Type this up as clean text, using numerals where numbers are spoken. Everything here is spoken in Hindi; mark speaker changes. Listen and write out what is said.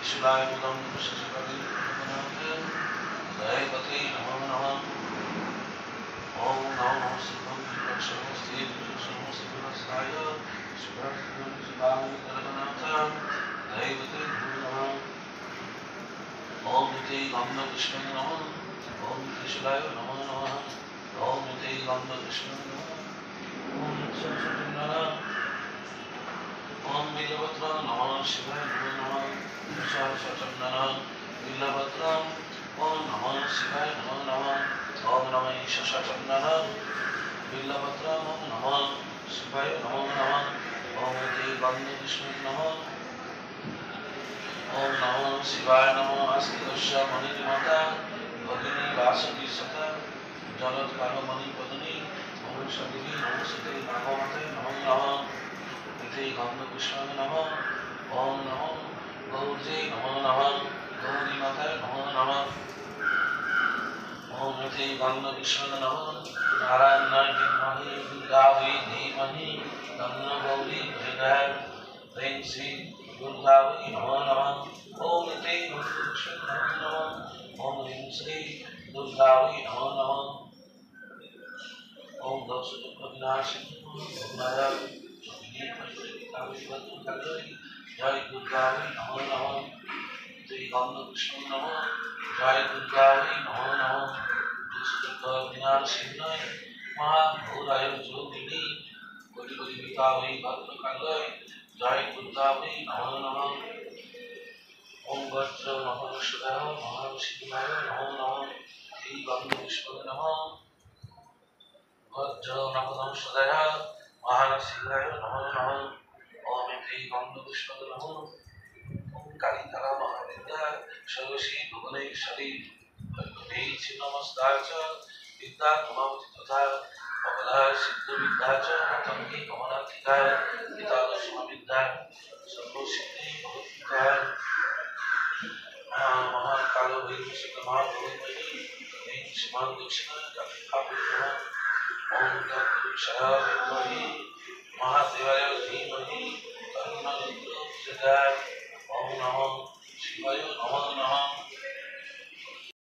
Speaker 1: शिवाय मुदं शशिकले दैवते नमो नमः। ओम नमो शिवं शिवस्य शिवस्य शिवाय कल्पनाथं दैवते नमो नमः। ओम निते गंध विष्णु नमः। ओम शिवाय नमो नमः। ओम निते गंध विष्णु नमः। ओम सरस्वती ओम वीरभद्र नमः शिवाय नमो नमः। सरस्वती वीरभद्र ओम नमः शिवाय नमो नमः। ओम नमः ईशाचंदन वीरभद्र ओम नमः शिवाय नमो नमः। ओम निते गंध विष्णु नमः। ओम नमो शिवाय नमो अस्तिदस्य मणिमाता भगिनी वासुकी सता जलत्कालो मणिपदनी ओम सदिवी नमस्ते नागमते नमो नमः। निते गंध विष्णु नमः। ओम नमो गौरी नमो नमः। गौरी माता नमो नमः। ओम निते गंध विष्णु नमः। नारायण विद्महे दुर्गावै धीमहि तन्नो गौरी प्रचोदयात्। ह्रीं श्री दुर्गावै नमो नमः। ओम निते गंध विष्णु नमो नमः। ओम ह्रीं श्री दुर्गावै नमो नमः। ओम दश विनाशिनी माया जय दुर्गावै नमो नमः। जय गंध विष्णु नमः। जय दुर्गावै नमो नमः। दुष्ट विनाशिनी महाघोराय ज्योतिनी कोटि कोटि विद्यावै भद्रकाल्यै जय दुर्गावै नमो नमः। ओम वज्र महाविष्णुदेव महाविष्णुदेव नमो नमः। जय गंध विष्णु नमः। वज्र महाविष्णुदेव महाविष्णुदेव नमो नमः। ओम जय गंध विष्णु नमः। ओम कालिका महाविद्या सर्वश्री भुवनेश्वरी भगवती नमस्कार च विद्या नमोति तथा बला सिद्ध विद्या च आतंकी कमलाधिका पिता दशम विद्या सर्वसिद्धि भगवतिका महाकालो वैश्विकमा भगवती ह्रीं श्रीमान दक्षिण गंगा ओम तत्पुरुषाय विद्महे महादेवाय